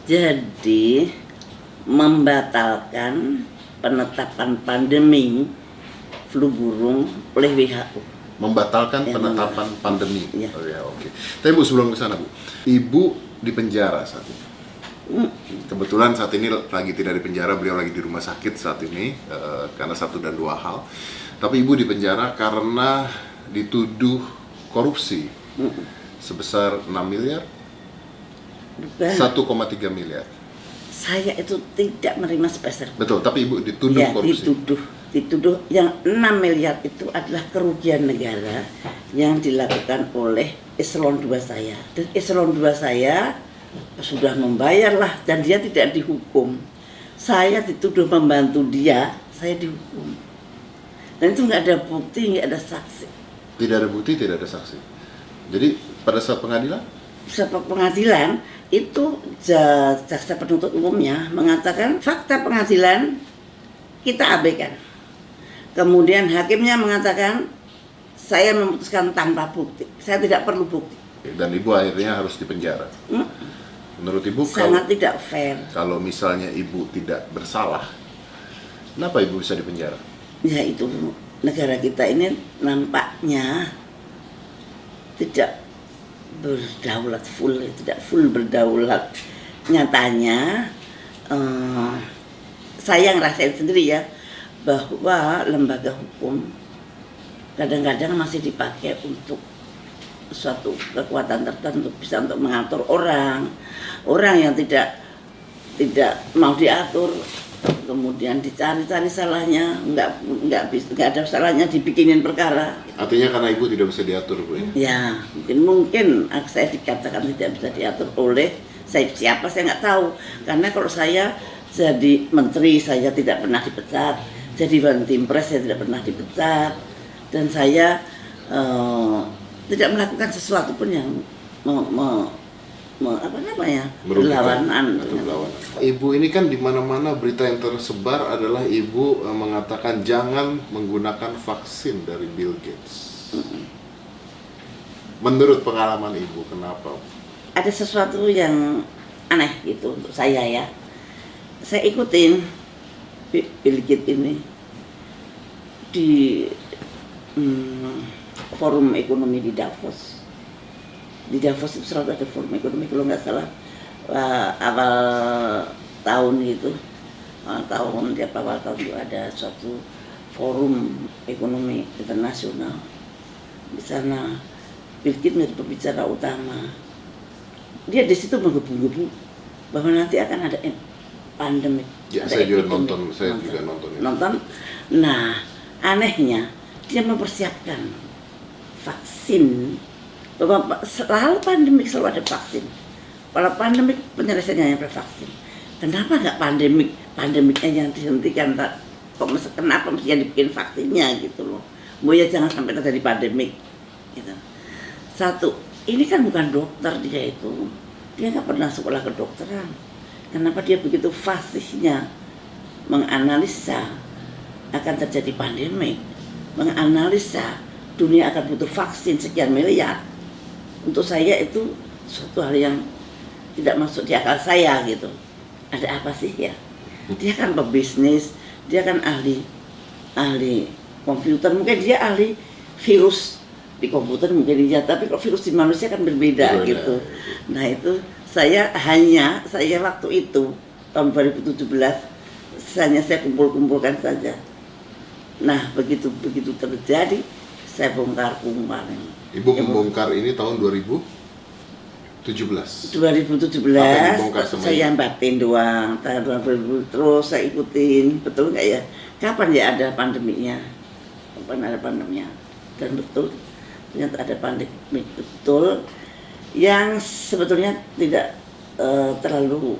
Jadi membatalkan penetapan pandemi flu burung oleh WHO. Membatalkan Ya, penetapan pandemi. Ya. Oh ya, oke. Tapi Bu, sebelum ke sana Bu, Ibu di penjara saat ini. Kebetulan saat ini lagi tidak di penjara, beliau lagi di rumah sakit saat ini karena satu dan dua hal. Tapi Ibu di penjara karena dituduh korupsi sebesar 6 miliar, Bukan. 1,3 miliar. Saya itu tidak menerima sepeser. Betul, tapi Ibu dituduh Ya, korupsi. dituduh yang 6 miliar itu adalah kerugian negara yang dilakukan oleh eselon 2 saya. Dan eselon 2 saya sudah membayar lah dan dia tidak dihukum. Saya dituduh membantu dia, saya dihukum. Dan itu nggak ada bukti, nggak ada saksi. Tidak ada bukti, tidak ada saksi. Jadi pada saat pengadilan? Saat pengadilan itu jaksa penuntut umumnya mengatakan fakta pengadilan kita abaikan. Kemudian hakimnya mengatakan saya memutuskan tanpa bukti, saya tidak perlu bukti. Dan Ibu akhirnya harus dipenjara. Menurut Ibu Sangat tidak fair. kalau misalnya Ibu tidak bersalah, kenapa Ibu bisa dipenjara? Ya itu negara kita ini nampaknya tidak berdaulat full, tidak full berdaulat. Nyatanya saya ngerasain sendiri ya bahwa lembaga hukum kadang-kadang masih dipakai untuk suatu kekuatan tertentu, bisa untuk mengatur orang yang tidak mau diatur, kemudian dicari-cari salahnya, nggak ada salahnya dibikinin perkara. Artinya karena Ibu tidak bisa diatur, Bu ya? Ya, mungkin saya dikatakan tidak bisa diatur oleh siapa saya nggak tahu. Karena kalau saya jadi menteri saya tidak pernah dipecat, jadi Bantimpres saya tidak pernah dipecat, dan saya tidak melakukan sesuatu pun yang berlawanan. Ibu ini kan di mana-mana berita yang tersebar adalah Ibu mengatakan jangan menggunakan vaksin dari Bill Gates. Menurut pengalaman Ibu, kenapa? Ada sesuatu yang aneh gitu untuk saya ya. Saya ikutin Bill Gates ini di forum ekonomi di Davos. Di Davos itu selalu ada forum ekonomi, kalau nggak salah awal tahun itu, awal tahun itu ada suatu forum ekonomi internasional. Di sana Bill Gates menjadi pembicara utama. Dia di situ menggebu-gebu bahwa nanti akan ada pandemi. Ya, saya juga nonton. Nonton. Nah, anehnya dia mempersiapkan vaksin, bahwa selalu pandemik selalu ada vaksin. Kalau pandemik penyelesaiannya pada vaksin. Kenapa nggak pandemiknya yang dihentikan? Kenapa mestinya dibikin vaksinnya gitu loh? Mau ya jangan sampai terjadi pandemik. Gitu. Satu, ini kan bukan dokter dia itu. Dia nggak pernah sekolah kedokteran. Kenapa dia begitu fasihnya menganalisa akan terjadi pandemik, menganalisa dunia akan butuh vaksin sekian miliar. Untuk saya itu suatu hal yang tidak masuk di akal saya gitu. Ada apa sih ya? Dia kan pebisnis, dia kan ahli komputer, mungkin dia ahli virus di komputer mungkin dia, tapi kok virus di manusia kan berbeda gitu. Nah itu saya waktu itu tahun 2017 hanya saya kumpulkan saja. Nah begitu terjadi saya bongkar. Ibu membongkar ini tahun 2017. Saya batin doang tahun 2000, terus saya ikutin, betul nggak ya? Kapan ya ada pandeminya? Dan betul ternyata ada pandemi, betul, yang sebetulnya tidak terlalu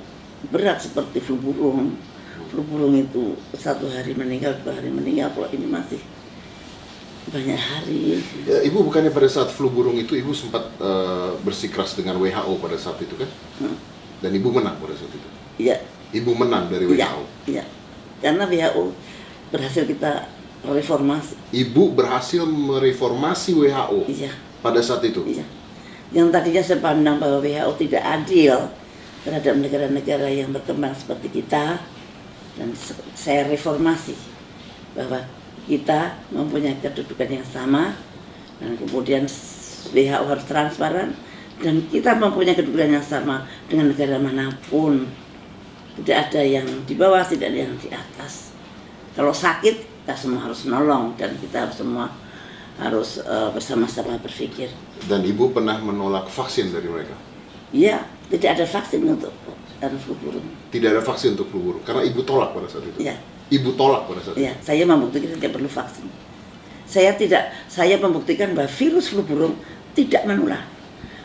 berat seperti flu burung. Flu burung itu 1 hari meninggal, 2 hari meninggal. Kalau ini masih banyak hari. Ya, Ibu bukannya pada saat flu burung itu Ibu sempat bersikeras dengan WHO pada saat itu kan? Dan Ibu menang pada saat itu? Iya. Ibu menang dari WHO? Iya. Karena WHO berhasil kita reformasi. Ibu berhasil mereformasi WHO? Iya. Pada saat itu? Iya. Yang tadinya saya pandang bahwa WHO tidak adil terhadap negara-negara yang berkembang seperti kita, dan saya reformasi bahwa kita mempunyai kedudukan yang sama, dan kemudian WHO harus transparan, dan kita mempunyai kedudukan yang sama dengan negara manapun. Tidak ada yang di bawah, tidak ada yang di atas. Kalau sakit, kita semua harus menolong, dan kita harus semua harus bersama-sama berpikir. Dan Ibu pernah menolak vaksin dari mereka? Iya, tidak ada vaksin untuk flu burung. Tidak ada vaksin untuk flu burung, karena Ibu tolak pada saat itu? Iya. Ibu tolak pada saat Iya, itu? saya membuktikan tidak perlu vaksin. Saya membuktikan bahwa virus flu burung tidak menular.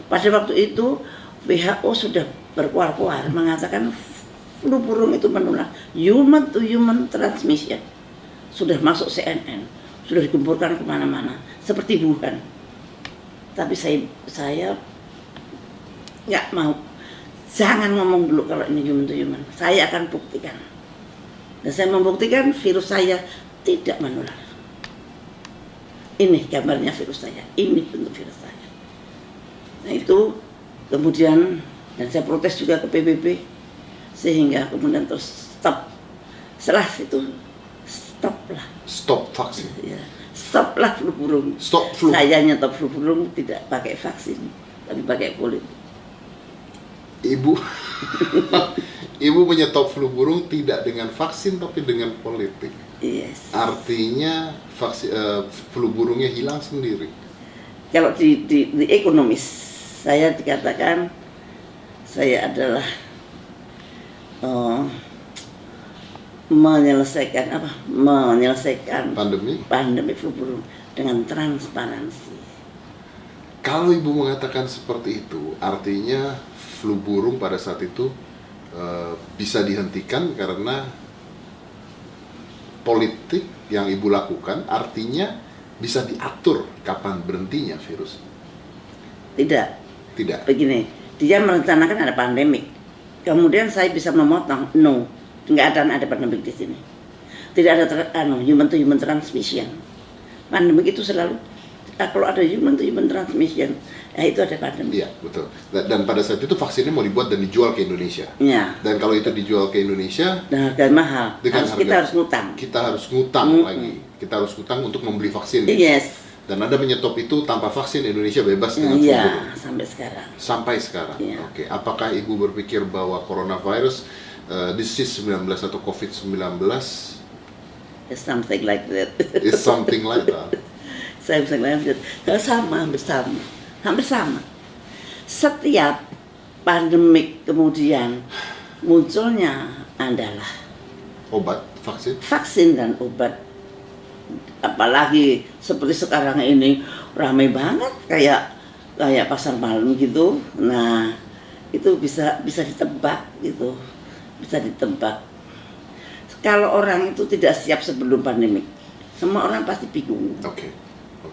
Pada waktu itu WHO sudah berkuar-kuar mengatakan flu burung itu menular, human to human transmission. Sudah masuk CNN, sudah digempurkan kemana-mana, seperti Wuhan. Tapi saya nggak mau. Jangan ngomong dulu kalau ini human to human. Saya akan buktikan. Dan saya membuktikan virus saya tidak menular. Ini gambarnya virus saya, ini bentuk virus saya. Nah itu kemudian, dan saya protes juga ke PBB, sehingga kemudian terus stop. Setelah itu stoplah. Stop vaksin? Ya, stoplah flu burung. Stop flu? Saya nyetop flu burung tidak pakai vaksin, tapi pakai politik. Ibu Ibu menyetop flu burung tidak dengan vaksin tapi dengan politik. Yes. Artinya flu burungnya hilang sendiri. Kalau di ekonomis, saya dikatakan saya adalah menyelesaikan pandemi flu burung dengan transparansi. Kalau Ibu mengatakan seperti itu, artinya flu burung pada saat itu bisa dihentikan karena politik yang Ibu lakukan, artinya bisa diatur kapan berhentinya virus. Tidak. Begini, dia merencanakan ada pandemik. Kemudian saya bisa memotong, no, nggak ada pandemik di sini. Tidak ada human to human transmission. Pandemik itu selalu kalau ada human to human transmission, itu ada pandemi. Iya, betul. Dan pada saat itu vaksinnya mau dibuat dan dijual ke Indonesia. Ya. Dan kalau itu dijual ke Indonesia, dengan harga mahal, kita harus ngutang. Kita harus ngutang lagi. Kita harus ngutang untuk membeli vaksin. Yes. Dan Anda menyetop itu tanpa vaksin, Indonesia bebas dengan flu burung. Iya, sampai sekarang. Sampai sekarang. Ya. Oke. Apakah Ibu berpikir bahwa coronavirus, disease 19 atau COVID-19 It's something like that. is something like that? Saya bisa lanjut. Hampir sama. Setiap pandemik kemudian munculnya adalah Obat, vaksin dan obat. Apalagi seperti sekarang ini ramai banget kayak pasar malam gitu. Nah, itu bisa ditebak gitu. Bisa ditebak. Kalau orang itu tidak siap sebelum pandemik, semua orang pasti bingung. Oke.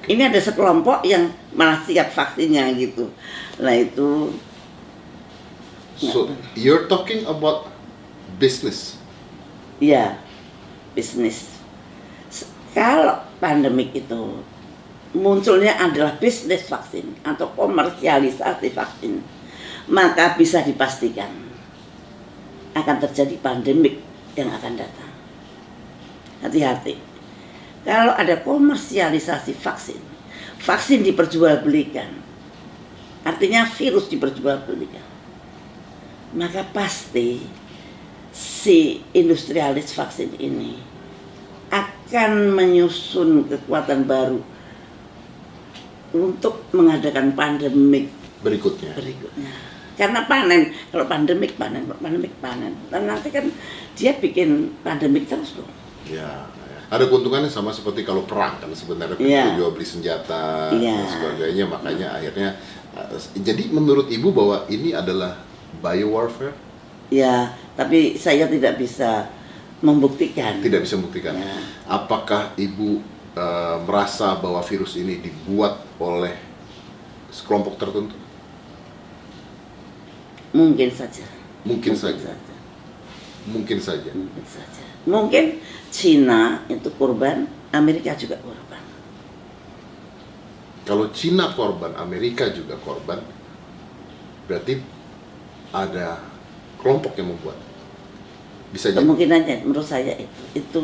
Ini ada sekelompok yang malah siap vaksinnya gitu. Nah itu. So you're talking about business. Ya, bisnis. Kalau pandemik itu munculnya adalah bisnis vaksin atau komersialisasi vaksin, maka bisa dipastikan akan terjadi pandemik yang akan datang. Hati-hati. Kalau ada komersialisasi vaksin diperjualbelikan, artinya virus diperjualbelikan, maka pasti si industrialis vaksin ini akan menyusun kekuatan baru untuk mengadakan pandemik berikutnya. Karena kalau pandemik panen. Dan nanti kan dia bikin pandemik terus loh. Ya. Ada keuntungannya sama seperti kalau perang, kan sebenarnya jual beli senjata dan sebagainya, makanya akhirnya jadi menurut Ibu bahwa ini adalah biowarfare? Ya, tapi saya tidak bisa membuktikan. Tidak bisa membuktikan. Ya. Apakah Ibu merasa bahwa virus ini dibuat oleh sekelompok tertentu? Mungkin saja. Mungkin saja. Mungkin Cina itu korban, Amerika juga korban. Kalau Cina korban, Amerika juga korban, berarti ada kelompok yang membuat. Bisa jadi. Kemungkinannya menurut saya itu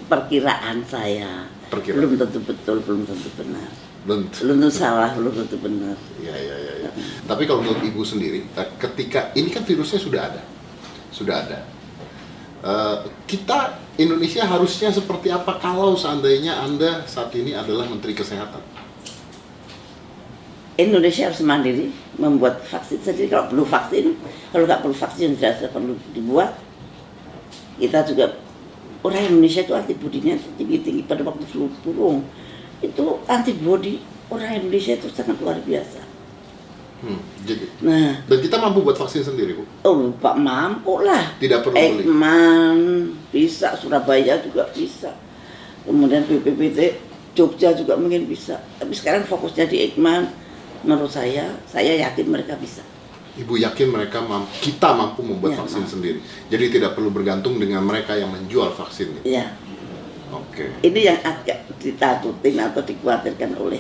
perkiraan saya. Perkiraan. Belum tentu betul, belum tentu benar. Belum Belum tentu salah, belum tentu benar. Ya. Tapi kalau menurut Ibu sendiri, ketika ini kan virusnya sudah ada. Kita Indonesia harusnya seperti apa kalau seandainya Anda saat ini adalah Menteri Kesehatan? Indonesia harus mandiri membuat vaksin sendiri. Kalau perlu vaksin, kalau nggak perlu vaksin tidak perlu dibuat. Kita juga, orang Indonesia itu antibodinya tinggi-tinggi pada waktu flu burung. Itu antibodi orang Indonesia itu sangat luar biasa. Jadi. Nah, Dan kita mampu buat vaksin sendiri, Bu? oh Pak, mampu lah. Tidak perlu beli. Ekman bisa, Surabaya juga bisa. Kemudian BPPT Jogja juga mungkin bisa. Tapi sekarang fokusnya di Ekman. Menurut saya yakin mereka bisa. Ibu yakin kita mampu membuat Ya, vaksin mampu. sendiri. Jadi tidak perlu bergantung dengan mereka yang menjual vaksinnya. Ya, Oke. ini yang agak ditakutin atau dikhawatirkan oleh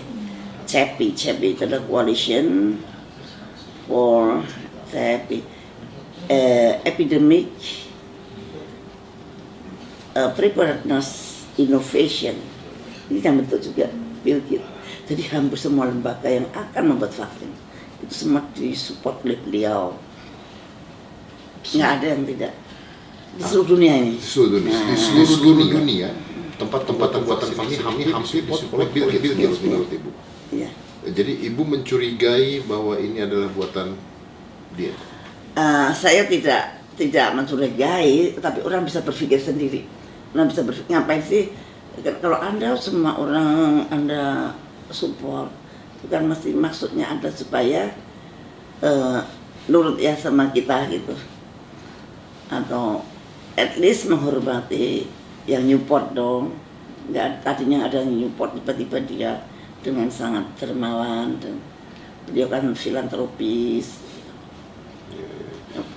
CEPI. CEPI itu adalah Coalition for Epidemic Preparedness Innovation. Ini yang bentuk juga Bill Gates. Jadi hampir semua lembaga yang akan membuat vaksin itu semua disupport oleh beliau. Nggak ada yang tidak di seluruh dunia ini. Di seluruh dunia. Nah, Di seluruh dunia, tempat-tempat pembuatan vaksin ini hampir oleh Bill Gates menurut Ibu. Iya. Jadi Ibu mencurigai bahwa ini adalah buatan dia. Saya tidak mencurigai, tapi orang bisa berpikir sendiri. Orang bisa berpikir, ngapain sih? Kalau Anda semua orang Anda support, bukan mesti maksudnya Anda supaya nurut ya sama kita gitu, atau at least menghormati yang Newport dong. Nggak, tadinya ada yang Newport, tiba-tiba dia dengan sangat dermawan dan beliau kan filantropis.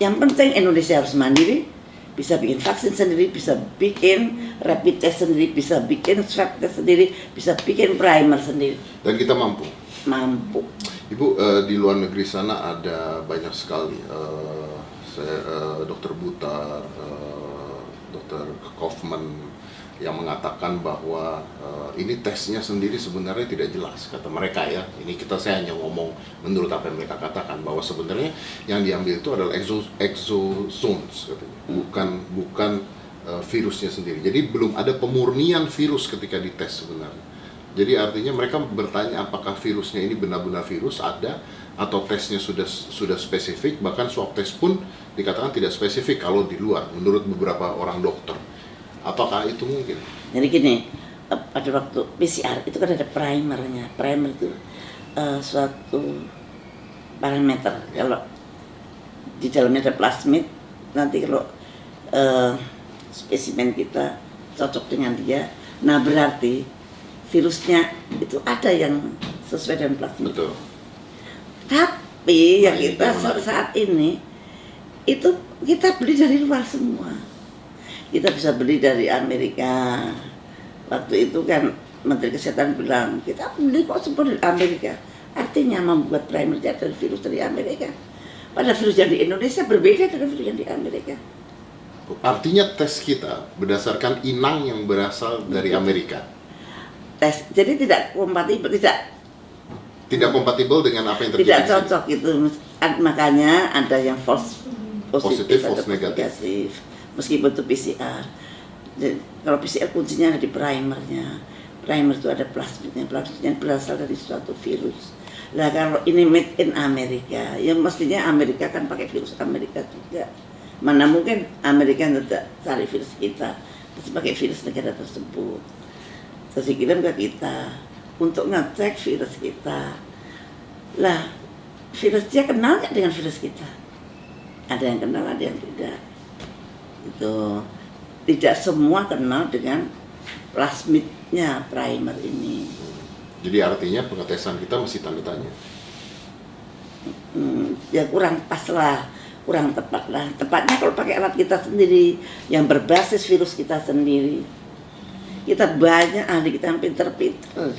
Yang penting Indonesia harus mandiri, bisa bikin vaksin sendiri, bisa bikin rapid test sendiri, bisa bikin swab test sendiri, bisa bikin primer sendiri. Dan kita mampu. Mampu. Ibu, di luar negeri sana ada banyak sekali dokter Butar, dokter Kaufman yang mengatakan bahwa ini tesnya sendiri sebenarnya tidak jelas, kata mereka ya. Ini saya hanya ngomong menurut apa yang mereka katakan, bahwa sebenarnya yang diambil itu adalah exosomes katanya, bukan virusnya sendiri. Jadi belum ada pemurnian virus ketika dites sebenarnya. Jadi artinya mereka bertanya apakah virusnya ini benar-benar virus ada, atau tesnya sudah spesifik. Bahkan swab test pun dikatakan tidak spesifik kalau di luar, menurut beberapa orang dokter. Apakah itu mungkin? Jadi gini, pada waktu PCR itu kan ada primernya. Primer itu suatu parameter. Kalau di dalamnya ada plasmid, nanti kalau spesimen kita cocok dengan dia, nah berarti virusnya itu ada yang sesuai dengan plasmid. Betul. Tapi yang Nah, ini kita menarik. saat ini itu kita beli dari luar semua. Kita bisa beli dari Amerika. Waktu itu kan Menteri Kesehatan bilang, kita beli kok semua dari Amerika. Artinya membuat primer dari virus dari Amerika. Padahal virus yang di Indonesia berbeda dengan virus yang di Amerika. Artinya tes kita berdasarkan inang yang berasal dari Amerika. Tes, jadi tidak kompatibel, Tidak kompatibel dengan apa yang terjadi tidak di sini. cocok gitu. Makanya ada yang false Positif, ada false negatif. negatif. Meskipun itu PCR. Jadi, kalau PCR kuncinya ada di primernya. Primer itu ada plasmidnya. Plasmidnya berasal dari suatu virus. Nah kalau ini made in Amerika, ya mestinya Amerika kan pakai virus Amerika juga. Mana mungkin Amerika tidak cari virus kita, terus pakai virus negara tersebut. Terus dikirim ke kita untuk ngecek virus kita. Lah, virus dia kenal nggak dengan virus kita? Ada yang kenal, ada yang tidak. Itu tidak semua kenal dengan plasmidnya primer ini. Jadi artinya pengetesan kita masih tanda tanya. Ya kurang pas lah, kurang tepat lah. Tepatnya kalau pakai alat kita sendiri yang berbasis virus kita sendiri. Kita banyak ahli kita yang pinter-pinter.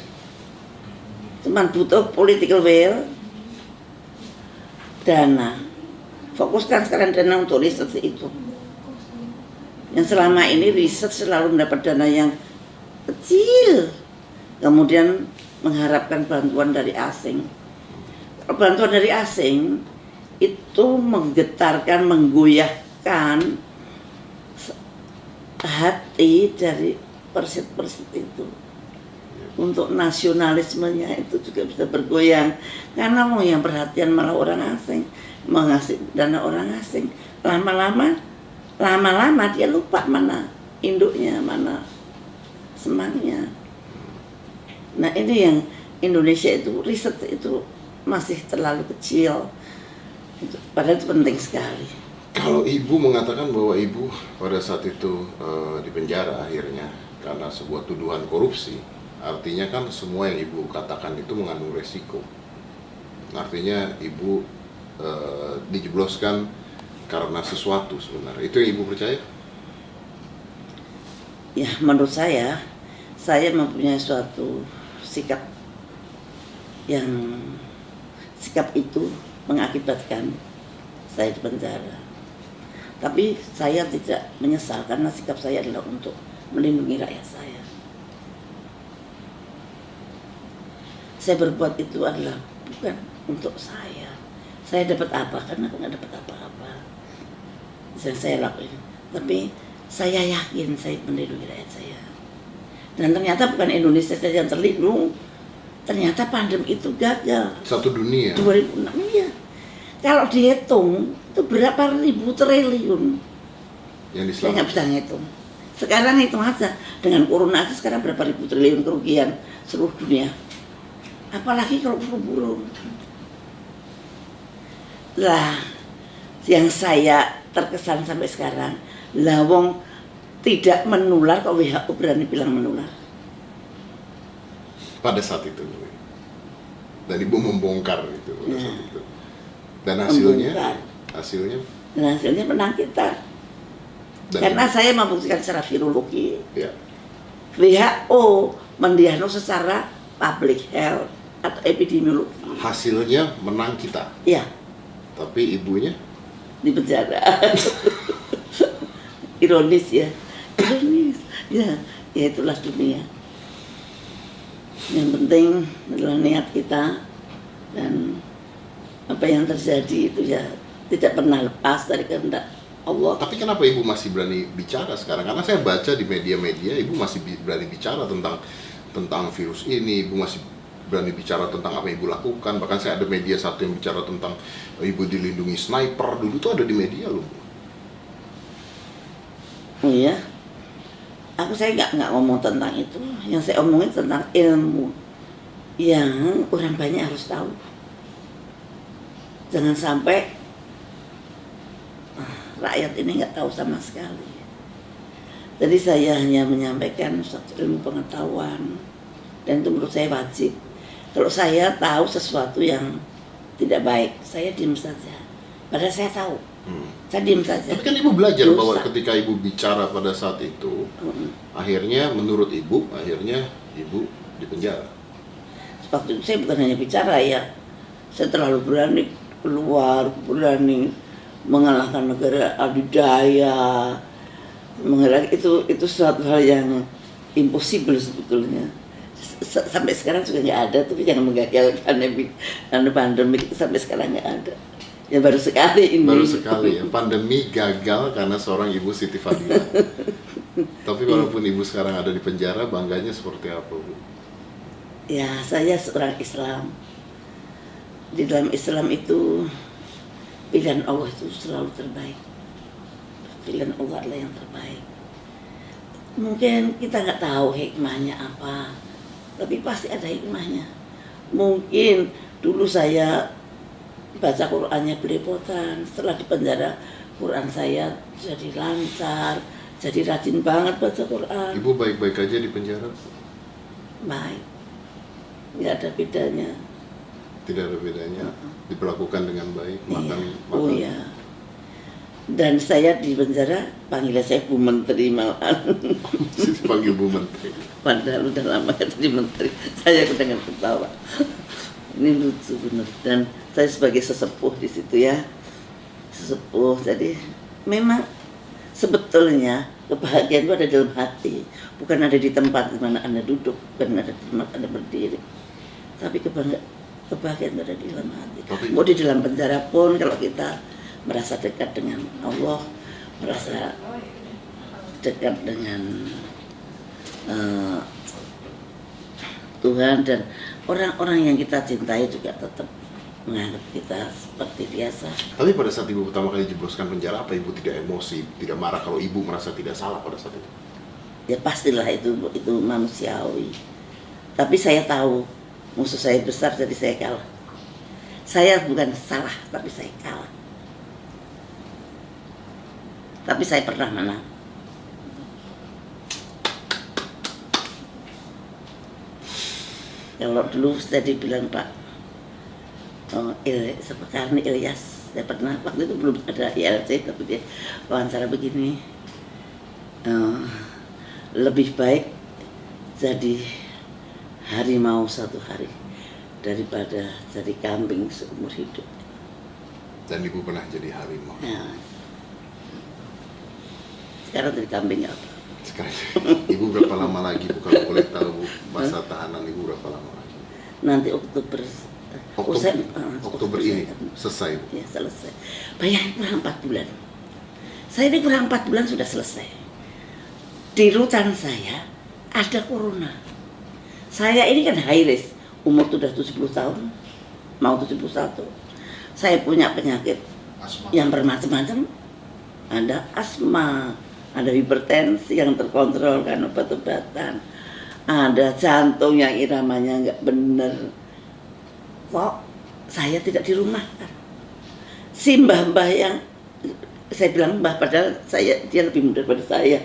Cuman butuh political will, dana, Fokuskan sekarang dana untuk riset itu. Yang selama ini riset selalu mendapat dana yang kecil, kemudian mengharapkan bantuan dari asing. Bantuan dari asing itu menggetarkan, menggoyahkan hati dari persit-persit itu. Untuk nasionalismenya itu juga bisa bergoyang, karena mau yang perhatian malah orang asing, mengasih dana orang asing. Lama-lama dia lupa mana induknya, mana semangnya. Nah ini yang Indonesia itu riset itu masih terlalu kecil, padahal itu penting sekali. Kalau ibu mengatakan bahwa ibu pada saat itu di penjara akhirnya karena sebuah tuduhan korupsi, artinya kan semua yang ibu katakan itu mengandung resiko. Artinya ibu dijebloskan karena sesuatu sebenarnya. Itu yang ibu percaya? Ya menurut saya mempunyai suatu sikap itu mengakibatkan saya di penjara. Tapi saya tidak menyesal karena sikap saya adalah untuk melindungi rakyat saya. Saya berbuat itu adalah bukan untuk saya. Saya dapat apa? Karena aku nggak dapat apa-apa. Yang saya lakuin. Tapi saya yakin saya melindungi rakyat saya. Dan ternyata bukan Indonesia saja yang terlindung. Ternyata pandemi itu gagal. Satu dunia. 2006 ya. Kalau dihitung itu berapa ribu triliun. Yang Saya nggak bisa ngitung. Sekarang hitung aja dengan corona aja sekarang berapa ribu triliun kerugian seluruh dunia. Apalagi kalau flu. Lah, yang saya terkesan sampai sekarang, lawong tidak menular kok WHO berani bilang menular. Pada saat itu, dan ibu membongkar itu pada saat itu. Dan hasilnya menang kita. Dan karena saya membuktikan secara virologi. Ya. WHO mendiagnosis secara public health atau epidemiologi. Hasilnya menang kita. Ya. Tapi ibunya di penjara. Ironis ya. Ironis. Ya itulah dunia. Yang penting adalah niat kita, dan apa yang terjadi itu ya tidak pernah lepas dari kehendak Allah. Tapi kenapa ibu masih berani bicara sekarang? Karena saya baca di media-media ibu masih berani bicara tentang virus ini, ibu masih berani bicara tentang apa yang ibu lakukan. Bahkan saya ada media satu yang bicara tentang ibu dilindungi sniper, dulu tuh ada di media loh. Oh iya, saya nggak ngomong tentang itu. Yang saya omongin tentang ilmu yang orang banyak harus tahu. Jangan sampai rakyat ini nggak tahu sama sekali. Jadi saya hanya menyampaikan suatu ilmu pengetahuan, dan itu menurut saya wajib. Kalau saya tahu sesuatu yang tidak baik, saya diam saja. Padahal saya tahu, saya diam saja. Tapi kan ibu belajar Dosa. bahwa ketika ibu bicara pada saat itu, akhirnya menurut ibu, ibu dipenjara. Waktu itu saya bukan hanya bicara ya, saya terlalu berani keluar, berani mengalahkan negara adidaya, itu suatu hal yang impossible sebetulnya. Sampai sekarang juga nggak ada, tapi jangan menggagalkan pandemi itu sampai sekarang nggak ada. Ya baru sekali ini. Baru sekali ya, pandemi gagal karena seorang ibu Siti Fadila. Tapi walaupun ibu sekarang ada di penjara, bangganya seperti apa, Bu? Ya, saya seorang Islam. Di dalam Islam itu pilihan Allah itu selalu terbaik. Pilihan Allah adalah yang terbaik. Mungkin kita nggak tahu hikmahnya apa, tapi pasti ada hikmahnya. Mungkin dulu saya baca Qur'annya belepotan, setelah di penjara Qur'an saya jadi lancar, jadi rajin banget baca Qur'an. Ibu baik-baik aja di penjara? Baik, nggak ada bedanya. Tidak ada bedanya, diperlakukan dengan baik, makan. Oh iya. Dan saya di penjara panggilnya saya Bu Menteri malahan. Panggil Bu Menteri. Padahal udah lama jadi menteri. Saya dengan ketawa. Ini lucu bener. Dan saya sebagai sesepuh di situ ya, sesepuh. Jadi memang sebetulnya kebahagiaan itu ada dalam hati, bukan ada di tempat di mana Anda duduk, bukan ada di tempat Anda berdiri. Tapi kebahagiaan itu ada di dalam hati. Mau di dalam penjara pun kalau kita merasa dekat dengan Allah, merasa dekat dengan Tuhan, dan orang-orang yang kita cintai juga tetap menganggap kita seperti biasa. Tapi pada saat ibu pertama kali jebloskan penjara, apa ibu tidak emosi, tidak marah kalau ibu merasa tidak salah pada saat itu? Ya pastilah itu manusiawi. Tapi saya tahu musuh saya besar, jadi saya kalah. Saya bukan salah, tapi saya kalah. Tapi saya pernah menang. Kalau dulu saya dibilang Pak Karni Ilyas, saya pernah, waktu itu belum ada ILC, tapi dia wawancara begini, lebih baik jadi harimau satu hari daripada jadi kambing seumur hidup. Dan ibu pernah jadi harimau. Nah, sekarang jadi kambing apa? Sekarang ibu berapa lama lagi bu, kalau boleh tahu masa tahanan ibu berapa lama lagi? Nanti Oktober ini selesai bu? Ya selesai. Bayangin kurang 4 bulan. Saya ini kurang 4 bulan sudah selesai. Di rutan saya ada corona. Saya ini kan high risk, umur sudah 70 tahun, mau 71. Saya punya penyakit Asma. yang bermacam-macam. Ada asma, ada hipertensi yang terkontrol kan obat-obatan, ada jantung yang iramanya nggak bener. Kok saya tidak dirumahkan? Si mbah-mbah yang saya bilang mbah, padahal dia lebih muda daripada saya,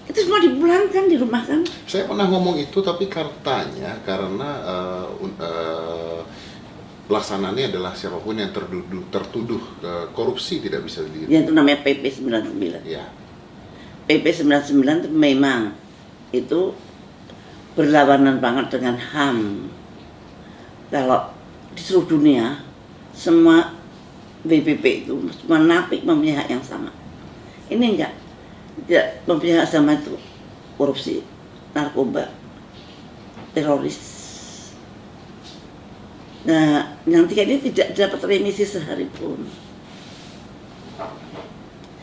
itu semua dipulangkan, dirumahkan. Saya pernah ngomong itu, tapi karena pelaksanaannya adalah siapapun yang tertuduh korupsi tidak bisa dilihat. Yang itu namanya PP 99. Ya. PP 99 itu memang itu berlawanan banget dengan HAM. Kalau di seluruh dunia semua BPP itu semua napi mempunyai hak yang sama. Ini enggak, tidak mempunyai hak sama, itu korupsi, narkoba, teroris. Nah, yang tiga ini tidak dapat remisi sehari pun.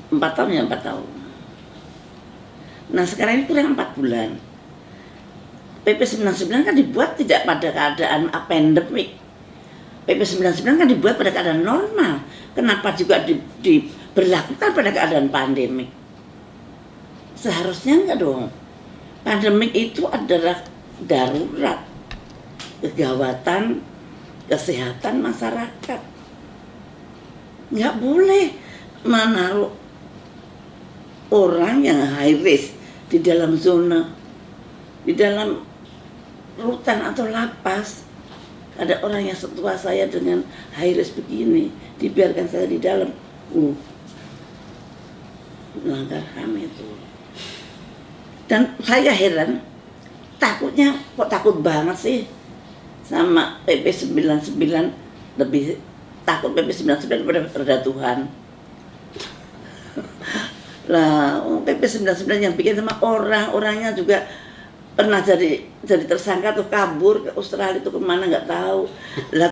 4 tahun ya 4 tahun. Nah sekarang ini kurang 4 bulan. PP 99 kan dibuat tidak pada keadaan pandemik. PP 99 kan dibuat pada keadaan normal. Kenapa juga diberlakukan pada keadaan pandemik? Seharusnya enggak dong. Pandemik itu adalah darurat, kegawatan kesehatan masyarakat. Nggak boleh menaruh orang yang high risk di dalam zona, di dalam rutan atau lapas. Ada orang yang setua saya dengan high risk begini, dibiarkan saya di dalam. Melanggar HAM itu. Dan saya heran, takutnya kok takut banget sih sama PP 99, lebih takut PP 99 daripada Tuhan. Lah, PP 99 yang bikin sama orangnya juga pernah jadi tersangka tuh, kabur ke Australia itu kemana nggak tahu. Lah